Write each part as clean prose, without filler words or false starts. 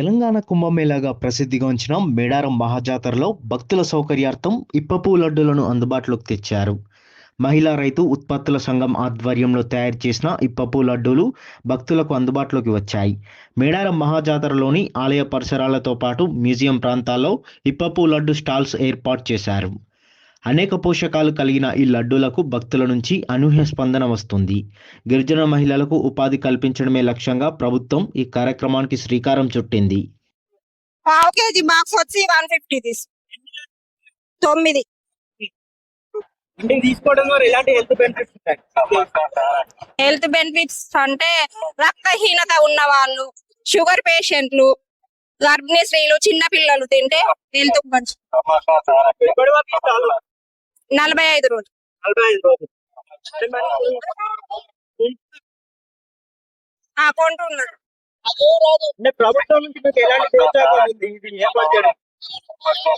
తెలంగాణ కుంభమేళాగా ప్రసిద్ధిగాంచిన మేడారం మహాజాతరలో భక్తుల సౌకర్యార్థం ఇప్పపు లడ్డూలను అందుబాటులోకి తెచ్చారు. మహిళా రైతు ఉత్పత్తుల సంఘం ఆధ్వర్యంలో తయారు చేసిన ఇప్పపు లడ్డూలు భక్తులకు అందుబాటులోకి వచ్చాయి. మేడారం మహాజాతరలోని ఆలయ పరిసరాలతో పాటు మ్యూజియం ప్రాంతాల్లో ఇప్పపు లడ్డు స్టాల్స్ ఏర్పాటు చేశారు. అనేక పోషకాలు కలిగిన ఈ లడ్డూలకు భక్తుల నుంచి అనూహ్య స్పందన వస్తుంది. గిరిజన మహిళలకు ఉపాధి కల్పించడమే లక్ష్యంగా ప్రభుత్వం ఈ కార్యక్రమానికి శ్రీకారం చుట్టింది. పావు కేజీ బాక్స్ వచ్చి 150 9 హెల్త్ బెనిఫిట్స్ అంటే రక్తహీనత ఉన్న వాళ్ళు, షుగర్ పేషెంట్లు, గర్భిణీ స్త్రీలు, చిన్న పిల్లలు తింటే హెల్త్ మంచి. 45 రోజులు కొంటున్నారు.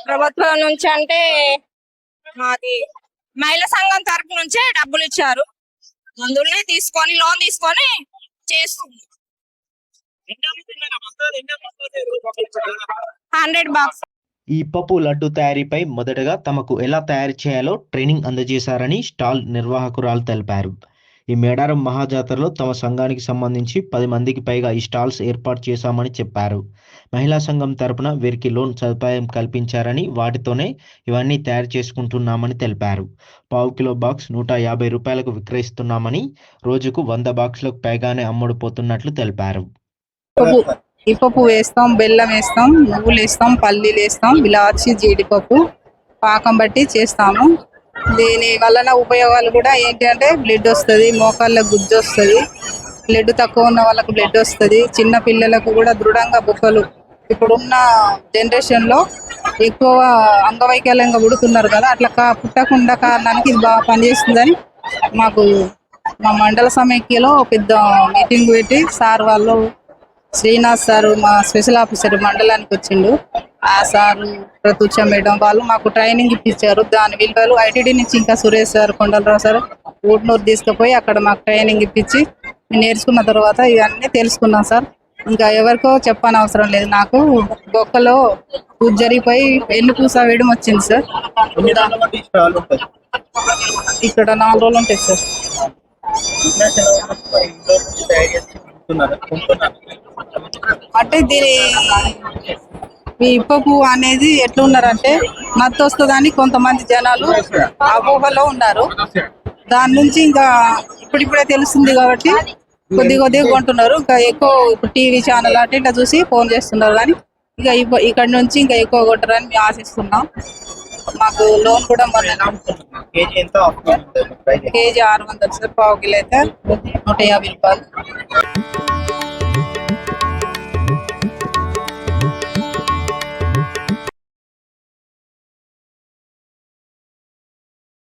ప్రభుత్వం నుంచి అంటే మాది మహిళా సంఘం తరపు నుంచే డబ్బులు ఇచ్చారు. అందులోనే తీసుకొని లోన్ తీసుకొని చేస్తుంది. 100 బాక్స్. ఈ పప్పు లడ్డు తయారీపై మొదటగా తమకు ఎలా తయారు చేయాలో ట్రైనింగ్ అందజేశారని స్టాల్ నిర్వాహకురాలు తెలిపారు. ఈ మేడారం మహాజాతరలో తమ సంఘానికి సంబంధించి 10 మందికి పైగా ఈ స్టాల్స్ ఏర్పాటు చేశామని చెప్పారు. మహిళా సంఘం తరపున వీరికి లోన్ సదుపాయం కల్పించారని, వాటితోనే ఇవన్నీ తయారు చేసుకుంటున్నామని తెలిపారు. పావు కిలో బాక్స్ 150 రూపాయలకు విక్రయిస్తున్నామని, రోజుకు 100 బాక్సులకు పైగానే అమ్ముడుపోతున్నట్లు తెలిపారు. ఇప్పపు వేస్తాం, బెల్లం వేస్తాం, నువ్వులు వేస్తాం, పల్లీలు వేస్తాం, ఇలాచి, జీడిపప్పు పాకం బట్టి చేస్తాము. దీని వలన ఉపయోగాలు కూడా ఏంటి అంటే బ్లడ్ వస్తుంది, మోకాళ్ళకు గుజ్జు వస్తుంది, బ్లడ్ తక్కువ ఉన్న వాళ్ళకు బ్లడ్ వస్తుంది, చిన్న పిల్లలకు కూడా దృఢంగా బుక్కలు. ఇప్పుడున్న జనరేషన్లో ఎక్కువ అంగవైకల్యంగా పుడుతున్నారు కదా, అట్లా పుట్టకుండా కారణానికి ఇది బాగా పనిచేస్తుందని మాకు మా మండల సమైక్యలో పెద్ద మీటింగ్ పెట్టి సార్ వాళ్ళు, శ్రీనాథ్ సారు మా స్పెషల్ ఆఫీసర్ మండలానికి వచ్చిండు, ఆ సారు ప్రతూచ మేడం వాళ్ళు మాకు ట్రైనింగ్ ఇప్పించారు. దాని విలువలు ఐటీడీ నుంచి ఇంకా సురేష్ సార్, కొండలరావు సార్ ఊట్నూరు తీసుకుపోయి అక్కడ మాకు ట్రైనింగ్ ఇప్పించి నేర్చుకున్న తర్వాత ఇవన్నీ తెలుసుకున్నాం సార్. ఇంకా ఎవరికో చెప్పని అవసరం లేదు. నాకు బొక్కలో జరిగిపోయి ఎన్నుపూస వేయడం వచ్చింది సార్. ఇక్కడ 4 రోజులు ఉంటాయి సార్. అంటే దీని ఈ ఇప్పపు అనేది ఎట్లున్నారంటే మత్తు వస్తుందని కొంతమంది జనాలు అపోహలో ఉన్నారు. దాని నుంచి ఇంకా ఇప్పుడిప్పుడే తెలుస్తుంది కాబట్టి కొద్దిగా కొంటున్నారు. ఇంకా ఎక్కువ టీవీ ఛానల్ అంటే ఇట్లా చూసి ఫోన్ చేస్తున్నారు. కానీ ఇక ఇక్కడ నుంచి ఇంకా ఎక్కువ కొంటారని మేము ఆశిస్తున్నాం. మాకు లోన్ కూడా కేజీ 600 సార్. పావు కిలో అయితే 150 రూపాయలు.